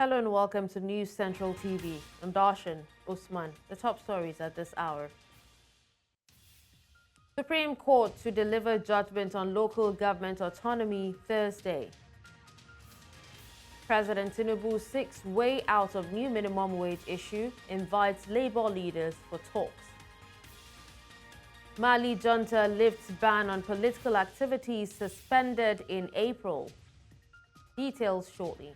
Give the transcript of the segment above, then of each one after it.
Hello and welcome to News Central TV. I'm Dashen, Usman. The top stories at this hour. Supreme Court to deliver judgment on local government autonomy Thursday. President Tinubu seeks way out of new minimum wage issue, invites labor leaders for talks. Mali junta lifts ban on political activities suspended in April. Details shortly.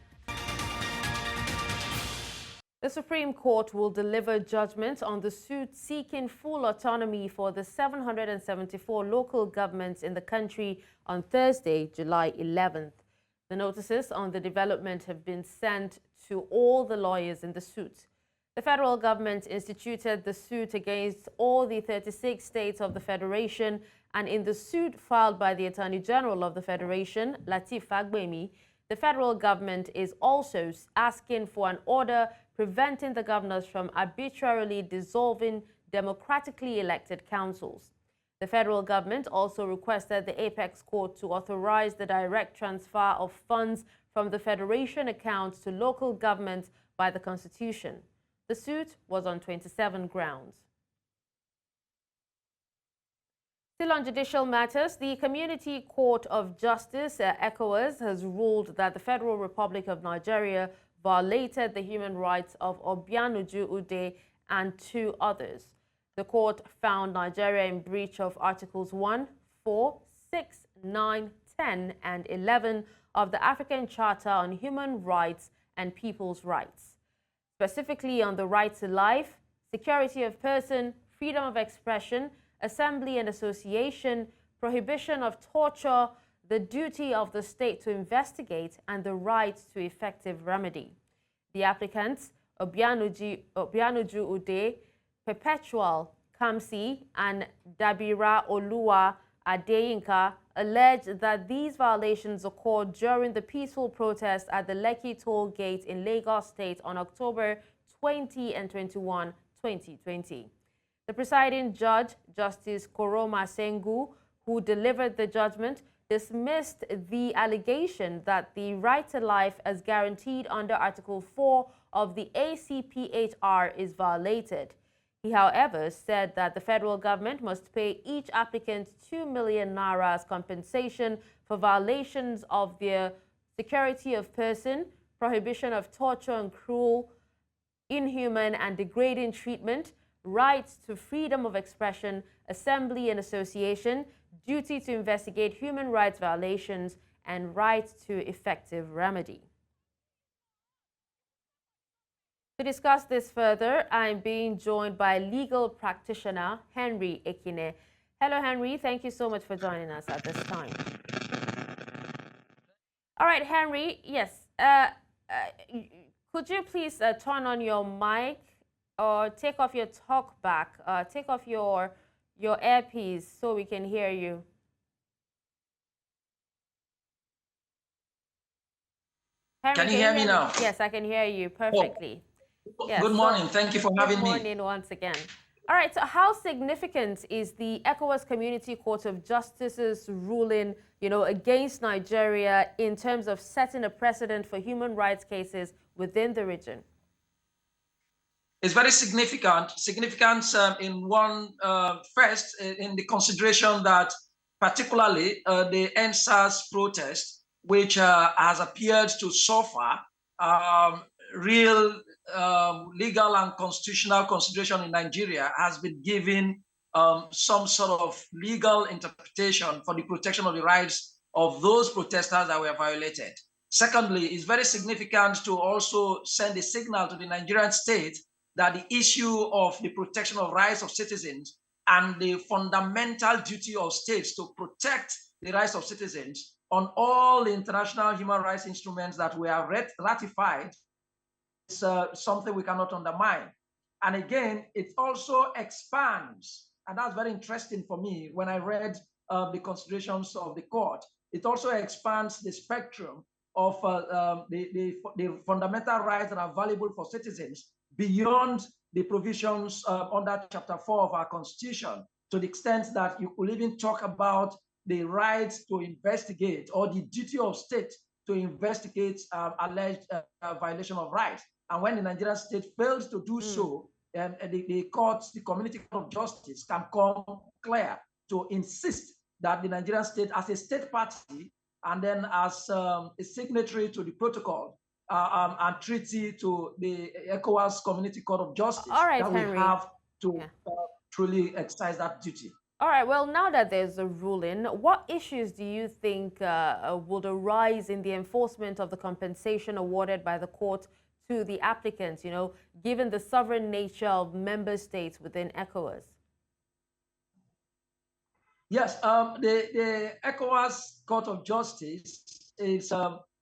The Supreme Court will deliver judgment on the suit seeking full autonomy for the 774 local governments in the country on Thursday, July 11th. The notices on the development have been sent to all the lawyers in the suit. The federal government instituted the suit against all the 36 states of the Federation, and in the suit filed by the Attorney General of the Federation, Lateef Fagbemi, the federal government is also asking for an order preventing the governors from arbitrarily dissolving democratically elected councils. The federal government also requested the Apex Court to authorize the direct transfer of funds from the Federation accounts to local governments by the Constitution. The suit was on 27 grounds. Still on judicial matters, the Community Court of Justice, ECOWAS, has ruled that the Federal Republic of Nigeria violated the human rights of Obianuju Ude and two others. The court found Nigeria in breach of Articles 1, 4, 6, 9, 10, and 11 of the African Charter on Human Rights and People's Rights, specifically on the right to life, security of person, freedom of expression, assembly and association, prohibition of torture, the duty of the state to investigate, and the right to effective remedy. The applicants, Obianuju Ude, Perpetual Kamsi, and Dabira Oluwa Adeyinka, alleged that these violations occurred during the peaceful protest at the Lekki toll gate in Lagos State on October 20 and 21, 2020. The presiding judge, Justice Koroma Sengu, who delivered the judgment, dismissed the allegation that the right to life as guaranteed under Article 4 of the ACPHR is violated. He, however, said that the federal government must pay each applicant 2 million naira as compensation for violations of their security of person, prohibition of torture and cruel, inhuman and degrading treatment, rights to freedom of expression, assembly and association, duty to investigate human rights violations, and right to effective remedy. To discuss this further, I'm being joined by legal practitioner Henry Ekine. Hello, Henry. Thank you so much for joining us at this time. All right, Henry. Yes. Could you please turn on your mic or take off your talk back? Take off your earpiece so we can hear you. Henry, can you hear me now? Yes, I can hear you perfectly. Oh. Yes, good morning. Thank you for having me. Good morning once again. All right, so how significant is the ECOWAS Community Court of Justice's ruling, against Nigeria in terms of setting a precedent for human rights cases within the region? It's very significant. In one, first, in the consideration that particularly the NSAS protest, which has appeared to suffer real legal and constitutional consideration in Nigeria, has been given some sort of legal interpretation for the protection of the rights of those protesters that were violated. Secondly, it's very significant to also send a signal to the Nigerian state that the issue of the protection of rights of citizens and the fundamental duty of states to protect the rights of citizens on all the international human rights instruments that we have ratified is something we cannot undermine. And again, it also expands, and that's very interesting for me when I read the considerations of the court. It also expands the spectrum of the fundamental rights that are valuable for citizens beyond the provisions under Chapter 4 of our Constitution, to the extent that you could even talk about the right to investigate or the duty of state to investigate alleged violation of rights. And when the Nigerian state fails to do so, the courts, the Community Court of Justice can come clear to insist that the Nigerian state, as a state party, and then as a signatory to the protocol and treaty to the ECOWAS Community Court of Justice, all right, that Henry, we have to truly exercise that duty. All right, well, now that there's a ruling, what issues do you think would arise in the enforcement of the compensation awarded by the court to the applicants, you know, given the sovereign nature of member states within ECOWAS? Yes, the ECOWAS Court of Justice is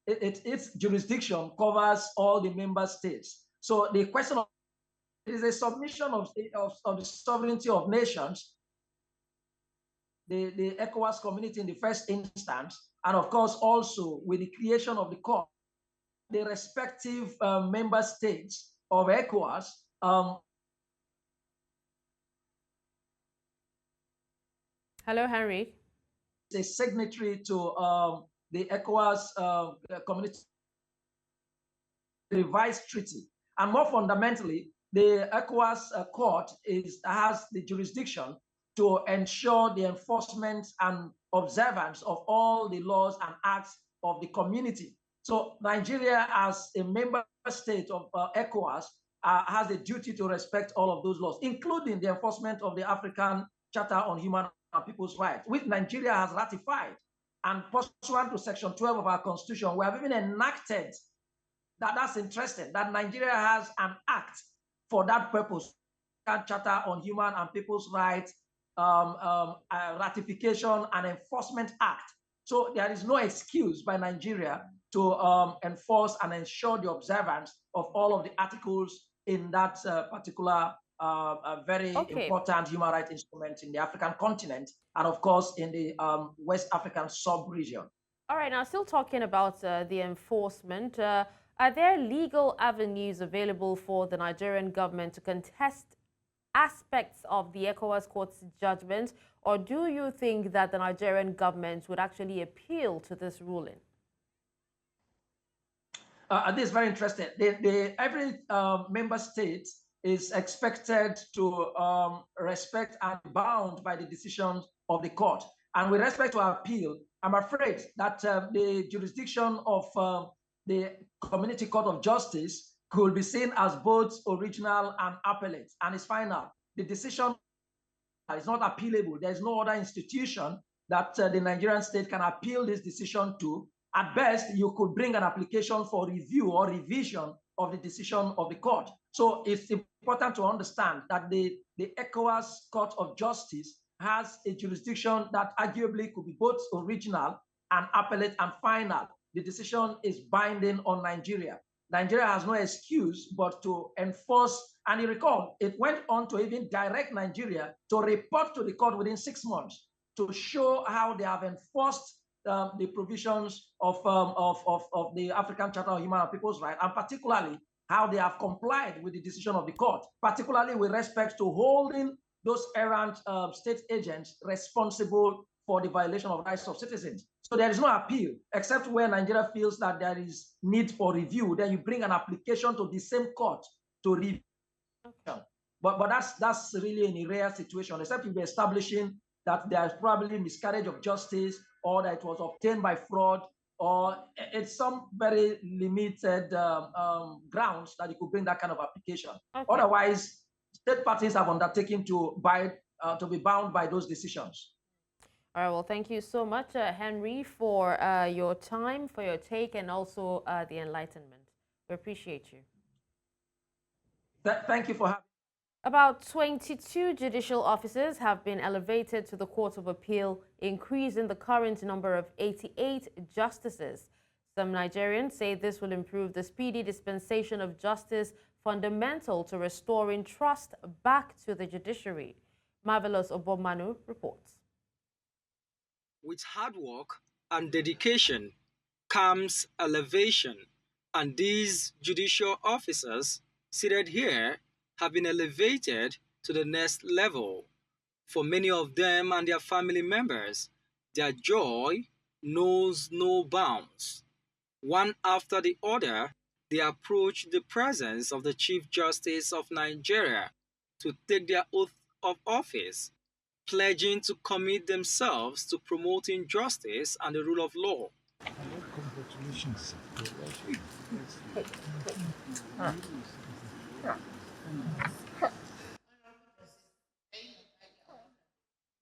its jurisdiction covers all the member states. So the question of it is a submission of the sovereignty of nations, the ECOWAS community in the first instance, and of course also with the creation of the court, the respective member states of ECOWAS Hello, Henry. a signatory to the ECOWAS community revised treaty. And more fundamentally, the ECOWAS court has the jurisdiction to ensure the enforcement and observance of all the laws and acts of the community. So Nigeria, as a member state of ECOWAS, has a duty to respect all of those laws, including the enforcement of the African Charter on Human and People's Rights, which Nigeria has ratified. And pursuant to Section 12 of our Constitution, we have even enacted that's interesting, that Nigeria has an act for that purpose, Charter on Human and People's Rights, Ratification and Enforcement Act. So there is no excuse by Nigeria to enforce and ensure the observance of all of the articles in that particular very important human rights instrument in the African continent, and of course in the West African sub-region. All right, now still talking about the enforcement, are there legal avenues available for the Nigerian government to contest aspects of the ECOWAS court's judgment, or do you think that the Nigerian government would actually appeal to this ruling? This is very interesting. Every member state is expected to respect and bound by the decisions of the court. And with respect to appeal, I'm afraid that the jurisdiction of the Community Court of Justice could be seen as both original and appellate, and it's final. The decision is not appealable. There's no other institution that the Nigerian state can appeal this decision to. At best, you could bring an application for review or revision of the decision of the court. So it's important to understand that the ECOWAS Court of Justice has a jurisdiction that arguably could be both original and appellate and final. The decision is binding on Nigeria. Nigeria has no excuse but to enforce, and you recall, it went on to even direct Nigeria to report to the court within 6 months to show how they have enforced the provisions of the African Charter of Human and People's Rights, and particularly how they have complied with the decision of the court, particularly with respect to holding those errant state agents responsible for the violation of rights of citizens. So there is no appeal, except where Nigeria feels that there is need for review. Then you bring an application to the same court to review. Okay. But that's really an rare situation, except you'll be establishing that there's probably miscarriage of justice, or that it was obtained by fraud, or it's some very limited grounds that you could bring that kind of application. Okay. Otherwise, state parties have undertaken to be bound by those decisions. All right, well, thank you so much, Henry, for your time, for your take, and also the enlightenment. We appreciate you. Thank you for having me. About 22 judicial officers have been elevated to the Court of Appeal, increasing the current number of 88 justices. Some Nigerians say this will improve the speedy dispensation of justice, fundamental to restoring trust back to the judiciary. Marvelous Obomanu reports. With hard work and dedication comes elevation, and these judicial officers seated here have been elevated to the next level. For many of them and their family members, their joy knows no bounds. One after the other, they approached the presence of the Chief Justice of Nigeria to take their oath of office, pledging to commit themselves to promoting justice and the rule of law. Congratulations.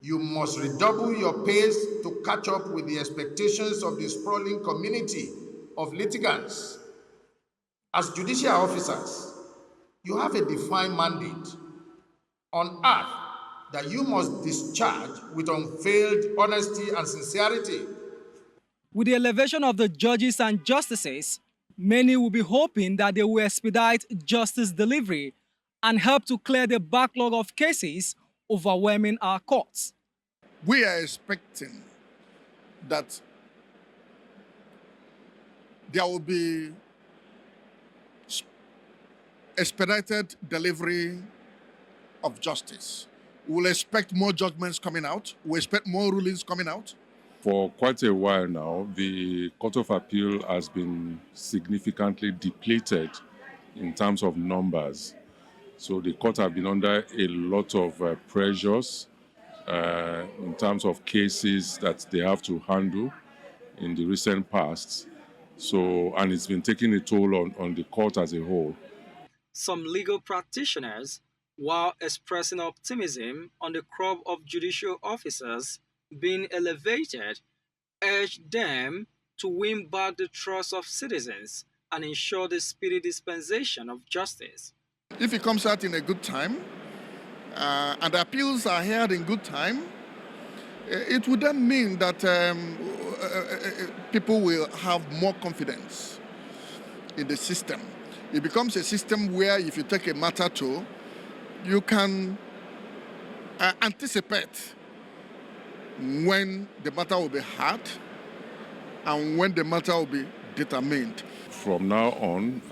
You must redouble your pace to catch up with the expectations of the sprawling community of litigants. As judicial officers, you have a defined mandate on earth that you must discharge with unveiled honesty and sincerity. With the elevation of the judges and justices, many will be hoping that they will expedite justice delivery and help to clear the backlog of cases overwhelming our courts. We are expecting that there will be expedited delivery of justice. We will expect more judgments coming out. We expect more rulings coming out. For quite a while now, the Court of Appeal has been significantly depleted in terms of numbers. So the court have been under a lot of pressures in terms of cases that they have to handle in the recent past. So, and it's been taking a toll on the court as a whole. Some legal practitioners, while expressing optimism on the crop of judicial officers being elevated, urged them to win back the trust of citizens and ensure the speedy dispensation of justice. If it comes out in a good time, and appeals are heard in good time, it would then mean that people will have more confidence in the system. It becomes a system where if you take a matter to, you can anticipate when the matter will be heard and when the matter will be determined. From now on,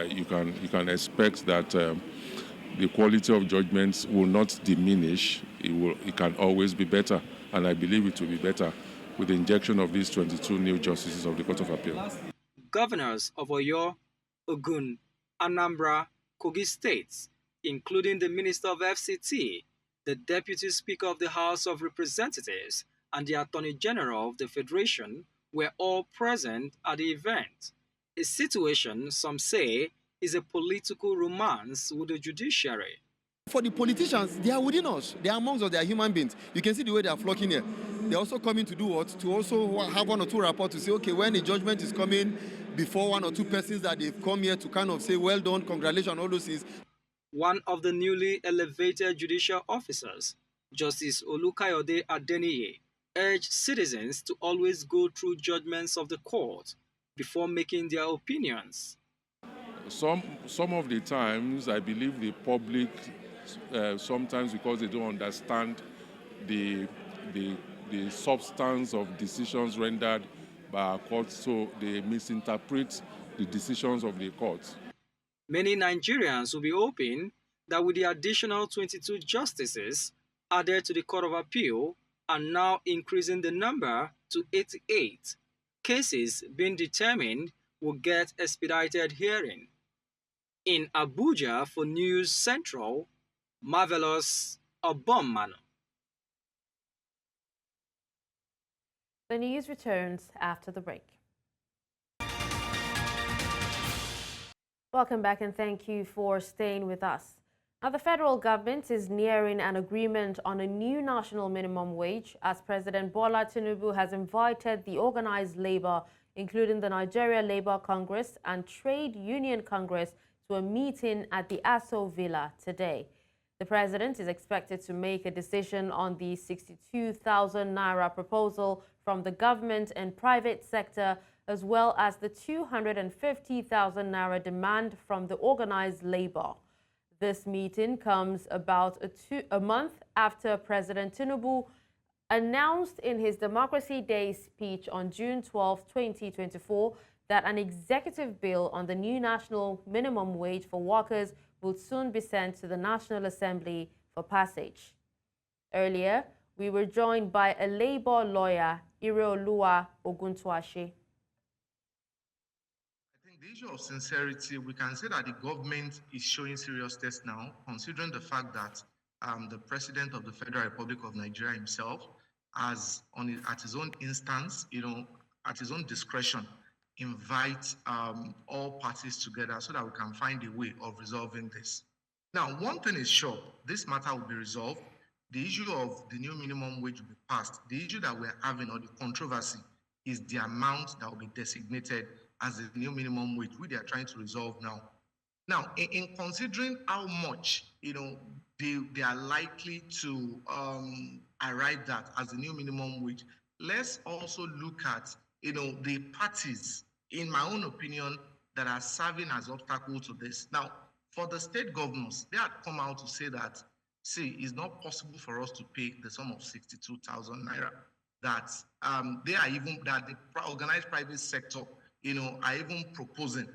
you can expect that the quality of judgments will not diminish. It can always be better, and I believe it will be better with the injection of these 22 new justices of the Court of Appeal. Governors of Oyo, Ogun, Anambra, Kogi states, including the Minister of FCT, the Deputy Speaker of the House of Representatives, and the Attorney General of the Federation were all present at the event. A situation some say is a political romance with the judiciary. For the politicians, they are within us. They are amongst us. They are human beings. You can see the way they are flocking here. They're also coming to do what? To also have one or two reports to say, okay, when the judgment is coming before one or two persons that they've come here to kind of say, well done, congratulations, all those things. One of the newly elevated judicial officers, Justice Olukayode Adeniyi, urged citizens to always go through judgments of the court before making their opinions. Some of the times, I believe the public, sometimes because they don't understand the substance of decisions rendered by our courts, so they misinterpret the decisions of the courts. Many Nigerians will be hoping that with the additional 22 justices added to the Court of Appeal and now increasing the number to 88, cases being determined will get expedited hearing. In Abuja for News Central, Marvelous Obomano. The news returns after the break. Welcome back and thank you for staying with us. Now, the federal government is nearing an agreement on a new national minimum wage as President Bola Tinubu has invited the organized labor, including the Nigeria Labour Congress and Trade Union Congress, to a meeting at the Aso Villa today. The president is expected to make a decision on the 62,000 naira proposal from the government and private sector, as well as the 250,000 naira demand from the organized labor. This meeting comes about a month after President Tinubu announced in his Democracy Day speech on June 12, 2024, that an executive bill on the new national minimum wage for workers will soon be sent to the National Assembly for passage. Earlier, we were joined by a labor lawyer, Ireolua Oguntuashe. the issue of sincerity, we can say that the government is showing seriousness now, considering the fact that the President of the Federal Republic of Nigeria himself has, at his own instance, at his own discretion, invite all parties together so that we can find a way of resolving this. Now, one thing is sure, this matter will be resolved. The issue of the new minimum wage will be passed. The issue that we're having, or the controversy, is the amount that will be designated as the new minimum wage, which they are trying to resolve now. Now, in considering how much, they are likely to arrive at as the new minimum wage, let's also look at, the parties, in my own opinion, that are serving as obstacle to this. Now, for the state governors, they had come out to say that, see, it's not possible for us to pay the sum of 62,000 naira. That that the organized private sector, are even proposing.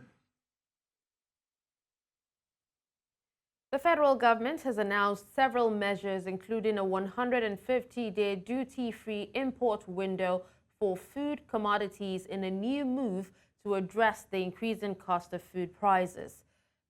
The federal government has announced several measures, including a 150-day duty-free import window for food commodities in a new move to address the increasing cost of food prices.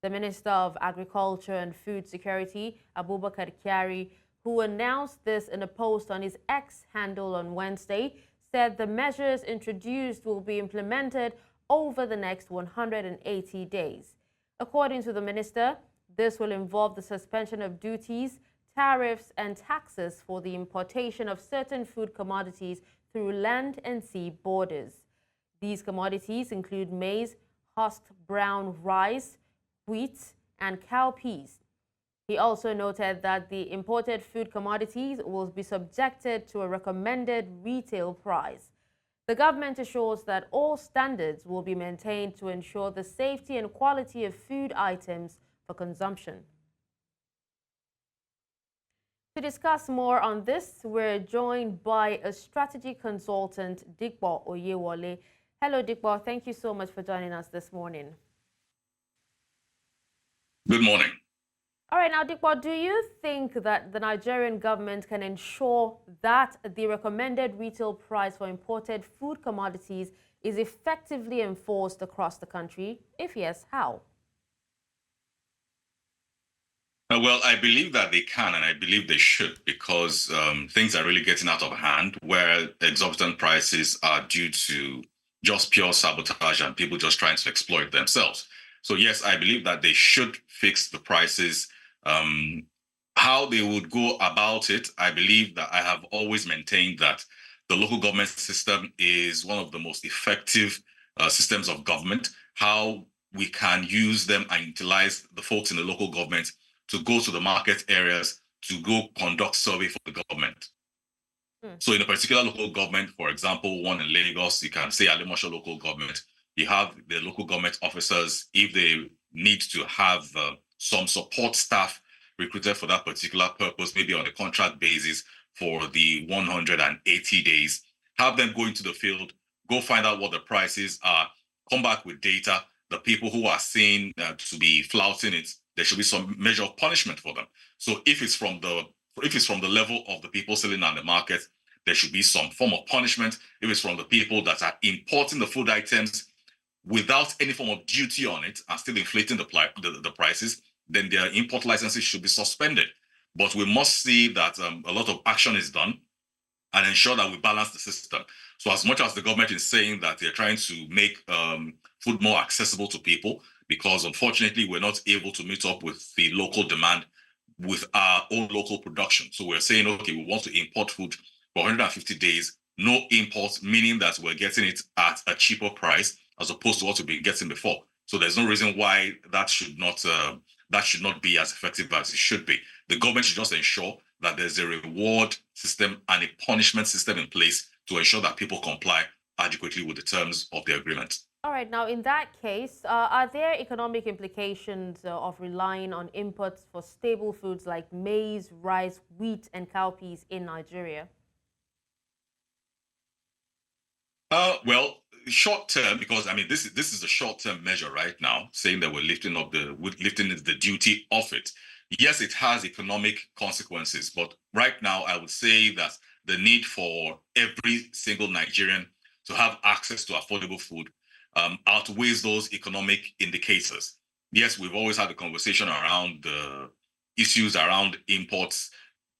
The Minister of Agriculture and Food Security, Abubakar Kyari, who announced this in a post on his X handle on Wednesday, said the measures introduced will be implemented over the next 180 days. According to the minister, this will involve the suspension of duties, tariffs, and taxes for the importation of certain food commodities through land and sea borders. These commodities include maize, husked brown rice, wheat, and cowpeas. He also noted that the imported food commodities will be subjected to a recommended retail price. The government assures that all standards will be maintained to ensure the safety and quality of food items for consumption. To discuss more on this, we're joined by a strategy consultant, Dikbo Oyewole. Hello, Dikbo. Thank you so much for joining us this morning. Good morning. All right, now, Dikbo, do you think that the Nigerian government can ensure that the recommended retail price for imported food commodities is effectively enforced across the country? If yes, how? Well, I believe that they can, and I believe they should, because things are really getting out of hand, where exorbitant prices are due to just pure sabotage and people just trying to exploit themselves. So yes, I believe that they should fix the prices. How they would go about it, I believe that I have always maintained that the local government system is one of the most effective systems of government. How we can use them and utilize the folks in the local government to go to the market areas, to go conduct survey for the government. So in a particular local government, for example, one in Lagos, you can say Alimosho local government, you have the local government officers, if they need to have some support staff recruited for that particular purpose, maybe on a contract basis for the 180 days, have them go into the field, go find out what the prices are, come back with data. The people who are seen to be flouting it, there should be some measure of punishment for them. So if it's from the level of the people selling on the market, there should be some form of punishment. If it's from the people that are importing the food items without any form of duty on it and still inflating the prices, then their import licenses should be suspended. But we must see that a lot of action is done and ensure that we balance the system. So as much as the government is saying that they're trying to make food more accessible to people, because unfortunately we're not able to meet up with the local demand with our own local production. So we're saying, okay, we want to import food for 150 days, no imports, meaning that we're getting it at a cheaper price as opposed to what we've been getting before. So there's no reason why that should not be as effective as it should be. The government should just ensure that there's a reward system and a punishment system in place to ensure that people comply adequately with the terms of the agreement. All right. Now, in that case, are there economic implications of relying on imports for staple foods like maize, rice, wheat, and cowpeas in Nigeria? Well, short term, because I mean this is a short term measure right now, saying that we're lifting the duty off it. Yes, it has economic consequences, but right now I would say that the need for every single Nigerian to have access to affordable food outweighs those economic indicators. Yes, we've always had a conversation around the issues around imports.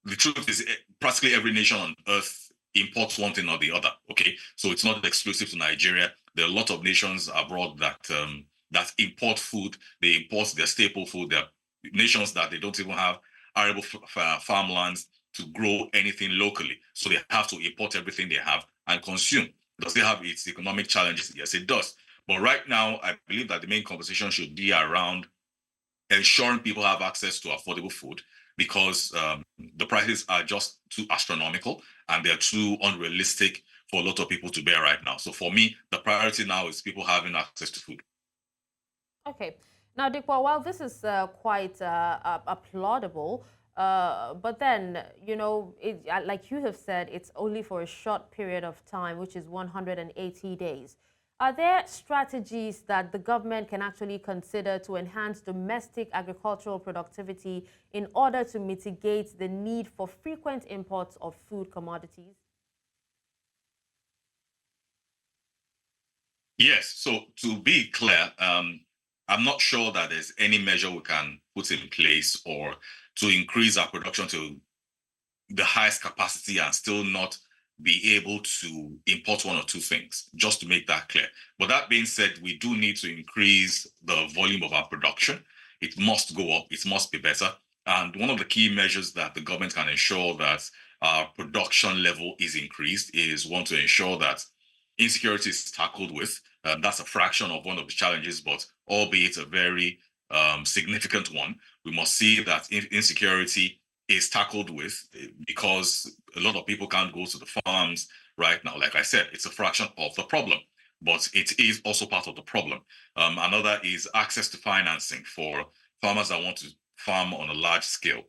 The truth is, practically every nation on earth imports one thing or the other. Okay, so it's not exclusive to Nigeria. There are a lot of nations abroad that import food. They import their staple food. There are nations that they don't even have arable farmlands to grow anything locally, so they have to import everything they have and consume. Does it have its economic challenges? Yes, it does. But right now, I believe that the main conversation should be around ensuring people have access to affordable food, because the prices are just too astronomical and they're too unrealistic for a lot of people to bear right now. So for me, the priority now is people having access to food. Okay. Now, Dikwa, while this is quite applaudable, but then, like you have said, it's only for a short period of time, which is 180 days. Are there strategies that the government can actually consider to enhance domestic agricultural productivity in order to mitigate the need for frequent imports of food commodities? Yes. So to be clear, I'm not sure that there's any measure we can put in place or to increase our production to the highest capacity and still not be able to import one or two things, just to make that clear. But that being said, we do need to increase the volume of our production. It must go up. It must be better. And one of the key measures that the government can ensure that our production level is increased is one, to ensure that insecurity is tackled with. That's a fraction of one of the challenges, but albeit a very significant one. We must see that insecurity is tackled with, because a lot of people can't go to the farms right now. Like I said, it's a fraction of the problem, but it is also part of the problem. Another is access to financing for farmers that want to farm on a large scale.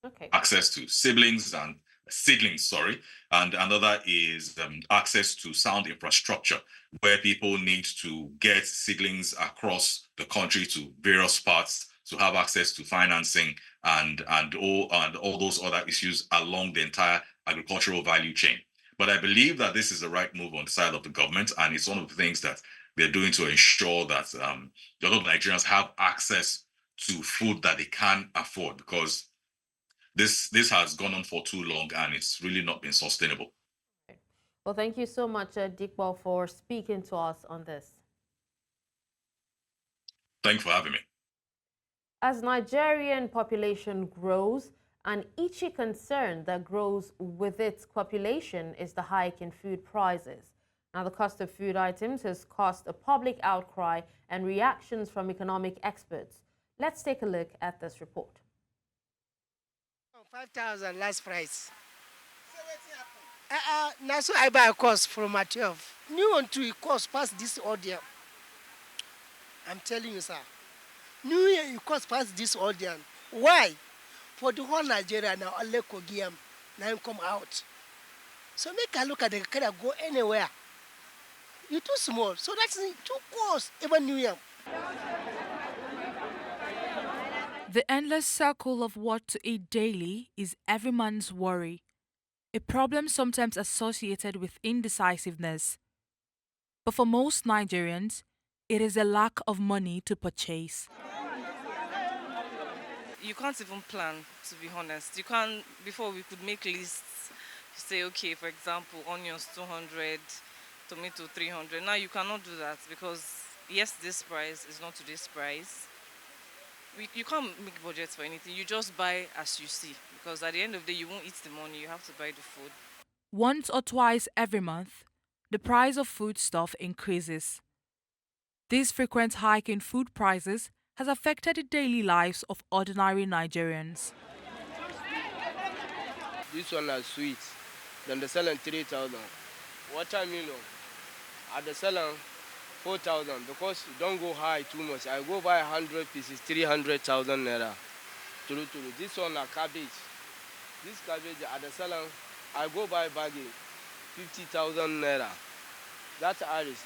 Okay. Access to seedlings, and another is access to sound infrastructure, where people need to get seedlings across the country to various parts to have access to financing and all those other issues along the entire agricultural value chain. But I believe that this is the right move on the side of the government, and it's one of the things that they're doing to ensure that a lot of Nigerians have access to food that they can afford, because this has gone on for too long and it's really not been sustainable. Well, thank you so much, Dikwa, for speaking to us on this. Thanks for having me. As Nigerian population grows, an itchy concern that grows with its population is the hike in food prices. Now, the cost of food items has caused a public outcry and reactions from economic experts. Let's take a look at this report. 5,000 last price. So what's happened? Now so I buy a course from my 12. New one to cost past this audience. I'm telling you, sir. New year you cost past this audience. Why? For the whole Nigeria now, all Kogiam now come out. So make a look at the kind of go anywhere. You're too small, so that's too cost. Even New Year. The endless circle of what to eat daily is every man's worry, a problem sometimes associated with indecisiveness. But for most Nigerians, it is a lack of money to purchase. You can't even plan, to be honest. You can't, before we could make lists, you say, okay, for example, onions 200, tomato 300. Now you cannot do that because, yes, this price is not to this price. You can't make budgets for anything. You just buy as you see, because at the end of the day, you won't eat the money. You have to buy the food. Once or twice every month, the price of foodstuff increases. This frequent hike in food prices has affected the daily lives of ordinary Nigerians. This one is sweet. Then they sell 3,000. Watermelon, at the selling 4,000, because you don't go high too much. I go buy 100 pieces, 300,000 naira. This one is cabbage. This cabbage at the selling, I go buy bagging 50,000 naira. That Irish,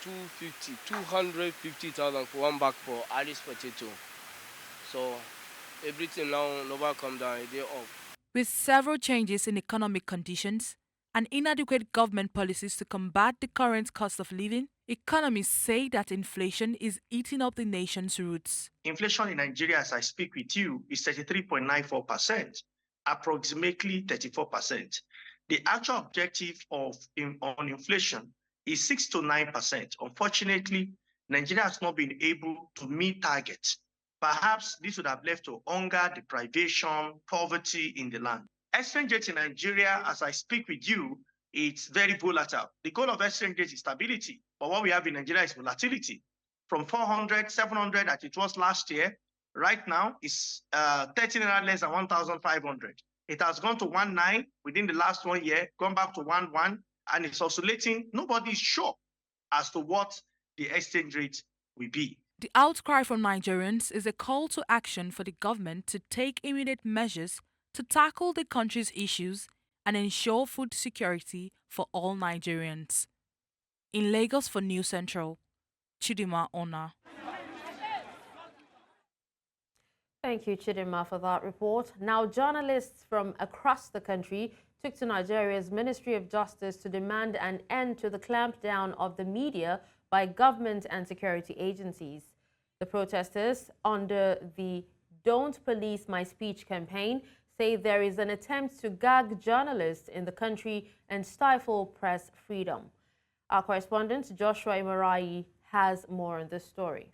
250, 250,000 for one bag for Irish potato. So everything now never come down, they up. With several changes in economic conditions, and inadequate government policies to combat the current cost of living, economists say that inflation is eating up the nation's roots. Inflation in Nigeria, as I speak with you, is 33.94%, approximately 34%. The actual objective on inflation is 6 to 9%. Unfortunately, Nigeria has not been able to meet targets. Perhaps this would have led to hunger, deprivation, poverty in the land. Exchange rate in Nigeria, as I speak with you, it's very volatile. The goal of exchange rate is stability, but what we have in Nigeria is volatility. From 400, 700 that it was last year, right now is 13 less than 1,500. It has gone to 1.9 within the last 1 year, gone back to 1.1, and it's oscillating. Nobody is sure as to what the exchange rate will be. The outcry from Nigerians is a call to action for the government to take immediate measures to tackle the country's issues and ensure food security for all Nigerians. In Lagos for News Central, Chidima Ona. Thank you, Chidima, for that report. Now, journalists from across the country took to Nigeria's Ministry of Justice to demand an end to the clampdown of the media by government and security agencies. The protesters, under the Don't Police My Speech campaign, say there is an attempt to gag journalists in the country and stifle press freedom. Our correspondent, Joshua Imarai, has more on this story.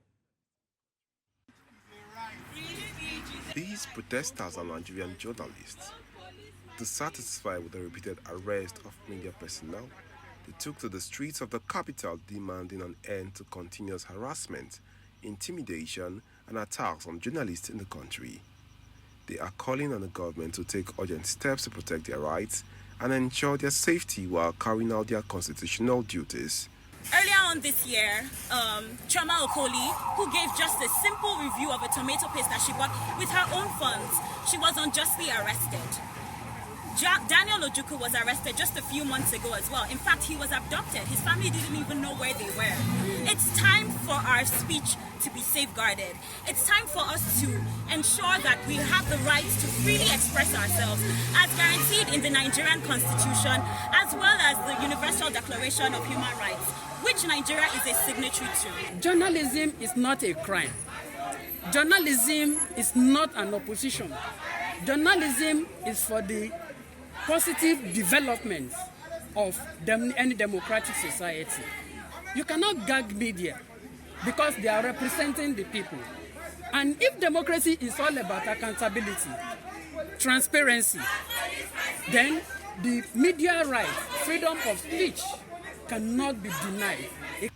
These protesters are Nigerian journalists. Dissatisfied with the repeated arrest of media personnel, they took to the streets of the capital demanding an end to continuous harassment, intimidation, and attacks on journalists in the country. They are calling on the government to take urgent steps to protect their rights and ensure their safety while carrying out their constitutional duties. Earlier on this year, Chioma Okoli, who gave just a simple review of a tomato paste that she bought with her own funds, she was unjustly arrested. Daniel Ojukwu was arrested just a few months ago as well. In fact, he was abducted. His family didn't even know where they were. It's time for our speech to be safeguarded. It's time for us to ensure that we have the right to freely express ourselves as guaranteed in the Nigerian Constitution, as well as the Universal Declaration of Human Rights, which Nigeria is a signatory to. Journalism is not a crime. Journalism is not an opposition. Journalism is for the positive development of any democratic society. You cannot gag media because they are representing the people. And if democracy is all about accountability, transparency, then the media rights, freedom of speech, cannot be denied.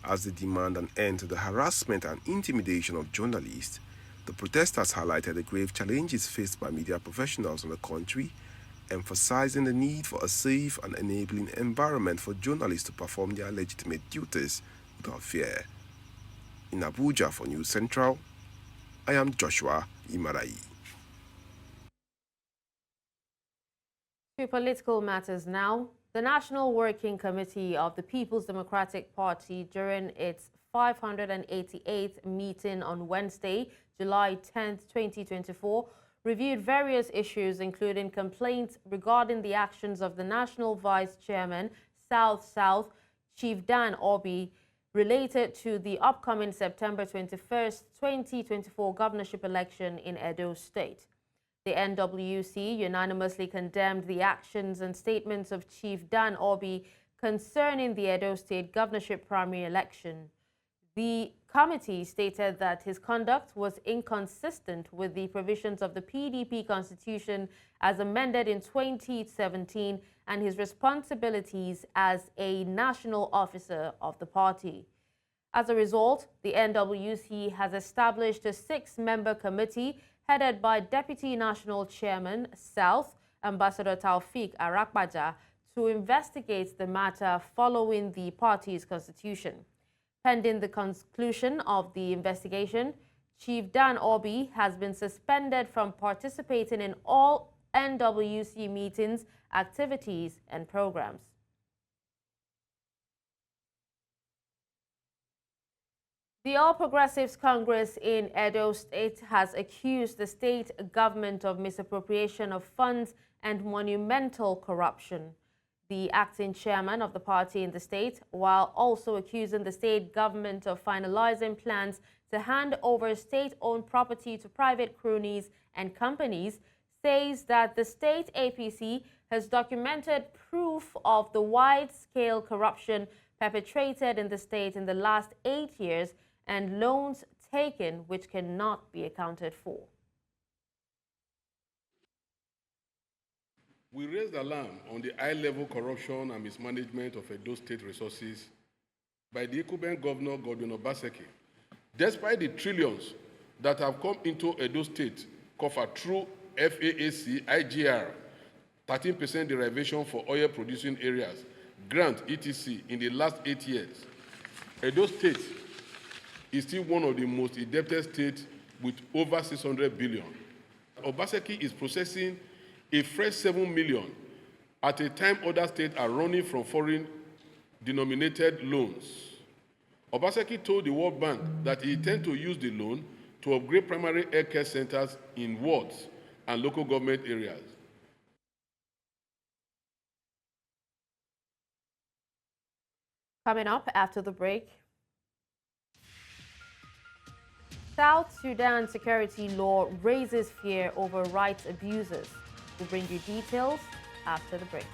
As they demand an end to the harassment and intimidation of journalists, the protesters highlighted the grave challenges faced by media professionals in the country, emphasizing the need for a safe and enabling environment for journalists to perform their legitimate duties without fear. In Abuja for News Central, I am Joshua Imarai. To political matters now. The National Working Committee of the People's Democratic Party, during its 588th meeting on Wednesday, July 10, 2024, reviewed various issues, including complaints regarding the actions of the National Vice Chairman, South-South, Chief Dan Obi, related to the upcoming September 21st, 2024 governorship election in Edo State. The NWC unanimously condemned the actions and statements of Chief Dan Obi concerning the Edo State governorship primary election. The committee stated that his conduct was inconsistent with the provisions of the PDP constitution as amended in 2017 and his responsibilities as a national officer of the party. As a result, the NWC has established a 6-member committee headed by Deputy National Chairman, South, Ambassador Taufik Arakbaja, to investigate the matter following the party's constitution. Pending the conclusion of the investigation, Chief Dan Obi has been suspended from participating in all NWC meetings, activities, and programs. The All Progressives Congress in Edo State has accused the state government of misappropriation of funds and monumental corruption. the acting chairman of the party in the state, while also accusing the state government of finalizing plans to hand over state-owned property to private cronies and companies, says that the state APC has documented proof of the wide-scale corruption perpetrated in the state in the last 8 years and loans taken which cannot be accounted for. We raised alarm on the high-level corruption and mismanagement of Edo State resources by the incumbent governor, Godwin Obaseki. Despite the trillions that have come into Edo State coffer through FAAC, IGR, 13% derivation for oil-producing areas, grant, etc. in the last 8 years, Edo State is still one of the most indebted states with over 600 billion. Obaseki is processing a fresh 7 million at a time other states are running from foreign-denominated loans. Obaseki told the World Bank that he intends to use the loan to upgrade primary health care centers in wards and local government areas. Coming up after the break, South Sudan security law raises fear over rights abuses. We'll bring you details after the break.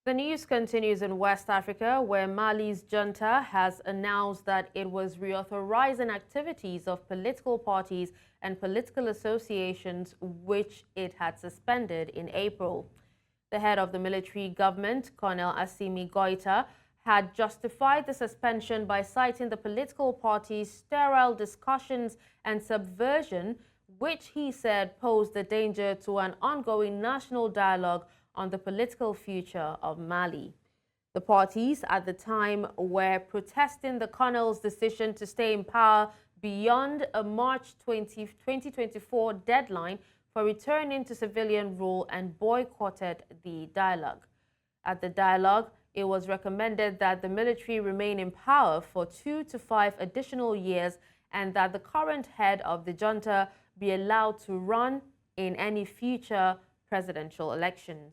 The news continues in West Africa, where Mali's junta has announced that it was reauthorizing activities of political parties and political associations which it had suspended in April. The head of the military government, Colonel Assimi Goita, had justified the suspension by citing the political parties' sterile discussions and subversion, which he said posed a danger to an ongoing national dialogue on the political future of Mali. The parties at the time were protesting the colonel's decision to stay in power beyond a March 2024 deadline for returning to civilian rule and boycotted the dialogue. At the dialogue, it was recommended that the military remain in power for 2 to 5 additional years and that the current head of the junta be allowed to run in any future presidential elections.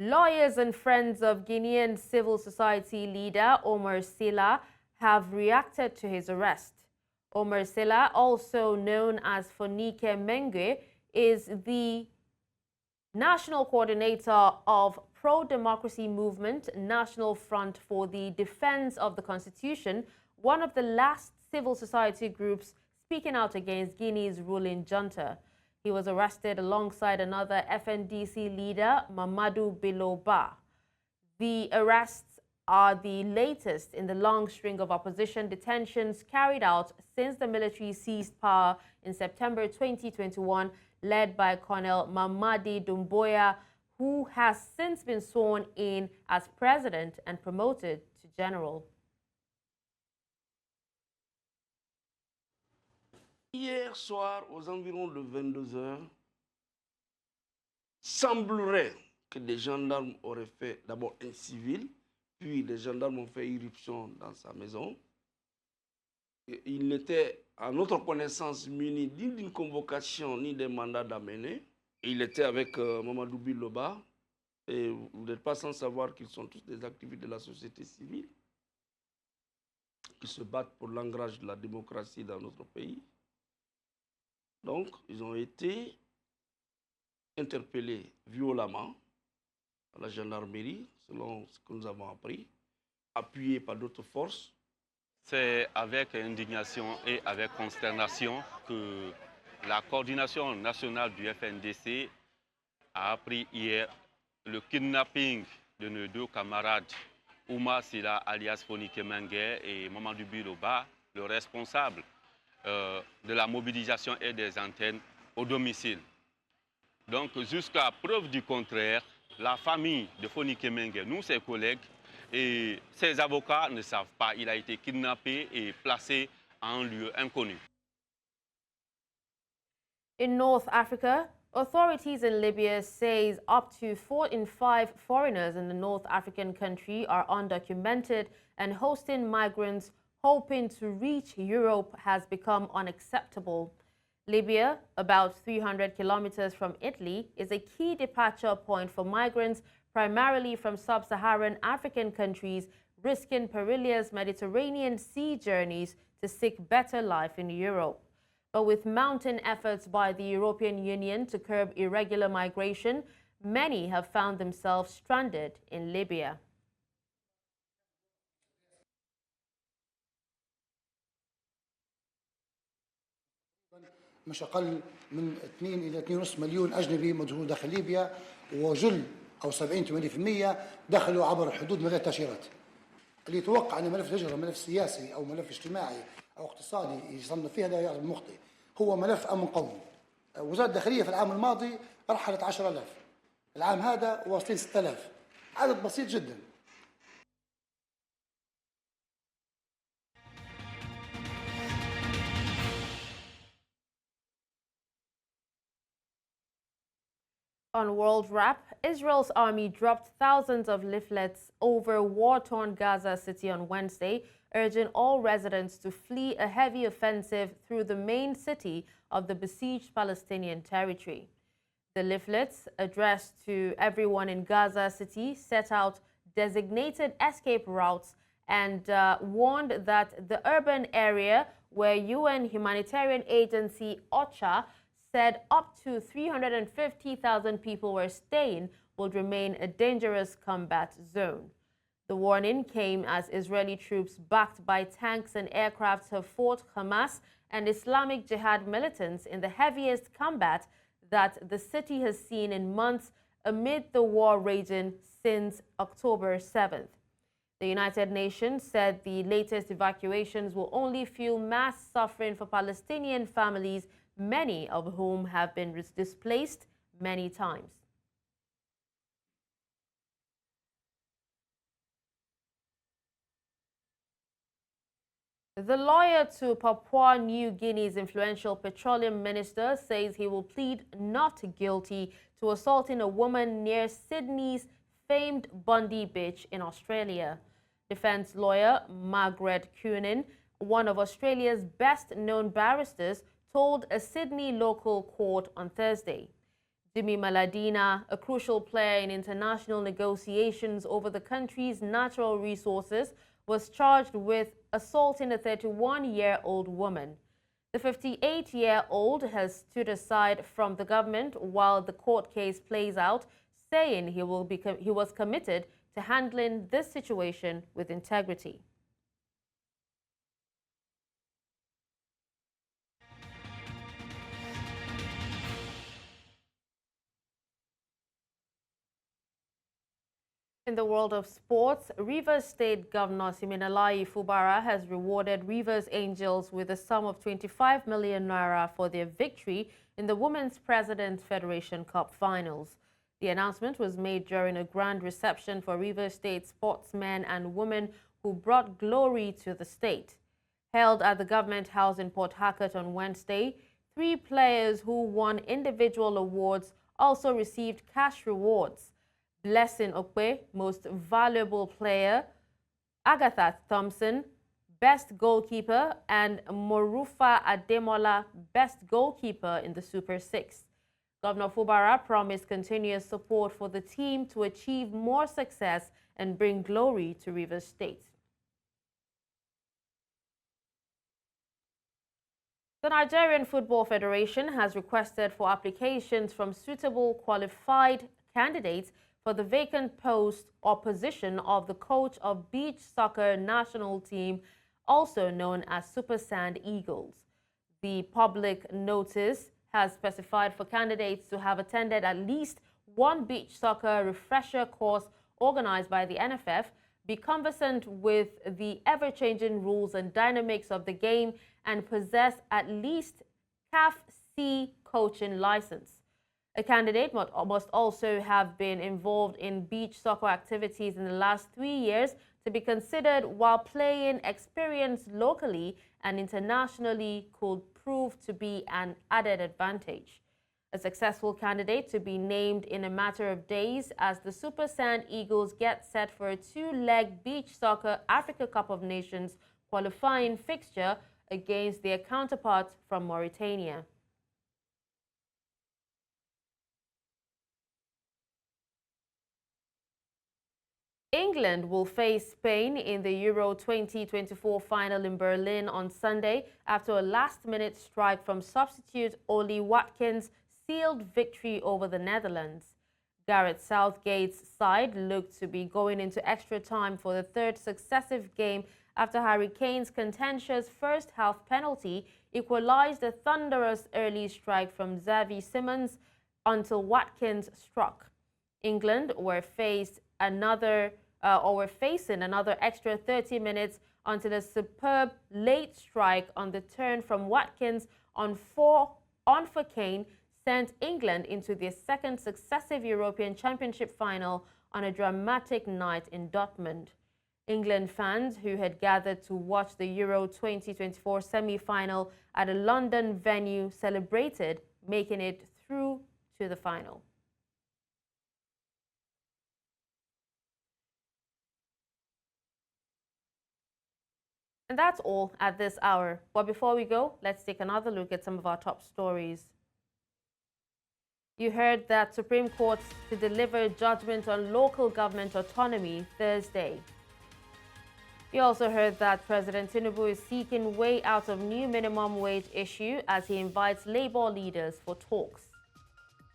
Lawyers and friends of Guinean civil society leader Omar Sila have reacted to his arrest. Omar Sila, also known as Fonike Mengue, is the national coordinator of pro-democracy movement National Front for the Defense of the Constitution, one of the last civil society groups speaking out against Guinea's ruling junta. He was arrested alongside another FNDC leader, Mamadou Biloba. The arrests are the latest in the long string of opposition detentions carried out since the military seized power in September 2021, led by Colonel Mamadi Doumbouya, who has since been sworn in as president and promoted to general. Hier soir, aux environs de 22 heures, semblerait que des gendarmes auraient fait d'abord un civil, puis des gendarmes ont fait irruption dans sa maison. Il n'était, à notre connaissance, muni ni d'une convocation ni d'un mandat d'amener. Il était avec Mamadou Biloba, et vous n'êtes pas sans savoir qu'ils sont tous des activistes de la société civile, qui se battent pour l'ancrage de la démocratie dans notre pays. Donc, ils ont été interpellés violemment à la gendarmerie, selon ce que nous avons appris, appuyés par d'autres forces. C'est avec indignation et avec consternation que la coordination nationale du FNDC a appris hier le kidnapping de nos deux camarades, Omar Sila alias Fonike Mengue et Mamadou Biloba, le responsable de la mobilisation et des antennes au domicile. Donc jusqu'à preuve du contraire, la famille de Fonike Mengue, nous ses collègues et ses avocats ne savent pas. Il a été kidnappé et placé en lieu inconnu. In North Africa, Authorities in Libya says up to 4 in 5 foreigners in the North African country are undocumented, and hosting migrants hoping to reach Europe has become unacceptable. Libya, about 300 kilometers from Italy, is a key departure point for migrants primarily from sub-Saharan African countries risking perilous Mediterranean sea journeys to seek better life in Europe. But with mounting efforts by the European Union to curb irregular migration, many have found themselves stranded in Libya. مش أقل من 2 إلى 2.5 مليون أجنبي موجودون داخل ليبيا، وجل أو 70-80% دخلوا عبر الحدود من غير تأشيرات. اللي يتوقع أن ملف الهجرة ملف سياسي أو ملف اجتماعي أو اقتصادي يصنف فيه هذا يعتبر مخطئ. هو ملف أمن قومي. وزارة الداخلية في العام الماضي رحلت 10,000. العام هذا واصلين 6,000. عدد بسيط جدا. On World Wrap, Israel's army dropped thousands of leaflets over war-torn Gaza City on Wednesday, urging all residents to flee a heavy offensive through the main city of the besieged Palestinian territory. The leaflets, addressed to everyone in Gaza City, set out designated escape routes and warned that the urban area where UN humanitarian agency OCHA said up to 350,000 people were staying would remain a dangerous combat zone. The warning came as Israeli troops backed by tanks and aircraft have fought Hamas and Islamic Jihad militants in the heaviest combat that the city has seen in months amid the war raging since October 7th. The United Nations said the latest evacuations will only fuel mass suffering for Palestinian families, many of whom have been displaced many times. The lawyer to Papua New Guinea's influential Petroleum Minister says he will plead not guilty to assaulting a woman near Sydney's famed Bundy Beach in Australia. Defense lawyer Margaret Cunin, one of Australia's best-known barristers, told a Sydney local court on Thursday. Jimmy Maladina, a crucial player in international negotiations over the country's natural resources, was charged with assaulting a 31-year-old woman. The 58-year-old has stood aside from the government while the court case plays out, saying he was committed to handling this situation with integrity. In the world of sports, Rivers State Governor Siminalayi Fubara has rewarded Rivers Angels with a sum of 25 million naira for their victory in the Women's President's Federation Cup finals. The announcement was made during a grand reception for Rivers State sportsmen and women who brought glory to the state. Held at the Government House in Port Harcourt on Wednesday, 3 players who won individual awards also received cash rewards. Blessing Okwe, Most Valuable Player, Agatha Thompson, Best Goalkeeper, and Morufa Ademola, Best Goalkeeper in the Super 6. Governor Fubara promised continuous support for the team to achieve more success and bring glory to Rivers State. The Nigerian Football Federation has requested for applications from suitable qualified candidates for the vacant post or position of the coach of beach soccer national team, also known as Super Sand Eagles. The public notice has specified for candidates to have attended at least one beach soccer refresher course organized by the NFF, be conversant with the ever-changing rules and dynamics of the game, and possess at least CAF C coaching license. A candidate must also have been involved in beach soccer activities in the last 3 years to be considered, while playing experience locally and internationally could prove to be an added advantage. a successful candidate to be named in a matter of days as the Super Sand Eagles get set for a two-leg beach soccer Africa Cup of Nations qualifying fixture against their counterparts from Mauritania. England will face Spain in the Euro 2024 final in Berlin on Sunday after a last-minute strike from substitute Ollie Watkins sealed victory over the Netherlands. Gareth Southgate's side looked to be going into extra time for the third successive game after Harry Kane's contentious first-half penalty equalised a thunderous early strike from Xavi Simons until Watkins struck. England were facing another extra 30 minutes until a superb late strike on the turn from Watkins on for Kane sent England into their second successive European Championship final on a dramatic night in Dortmund. England fans who had gathered to watch the Euro 2024 semi-final at a London venue celebrated making it through to the final. And that's all at this hour. But before we go, let's take another look at some of our top stories. You heard that Supreme Court to deliver judgment on local government autonomy Thursday. You also heard that President Tinubu is seeking way out of new minimum wage issue as he invites labor leaders for talks.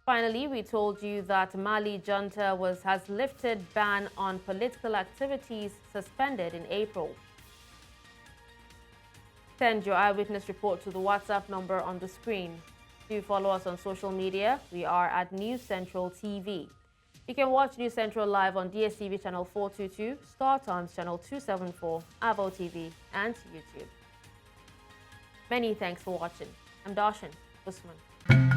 Finally, we told you that Mali junta has lifted ban on political activities suspended in April. Send your eyewitness report to the WhatsApp number on the screen. Do follow us on social media. We are at News Central TV. You can watch News Central live on DSTV channel 422, Star Times channel 274, Avo TV, and YouTube. Many thanks for watching. I'm Dashen. Usman.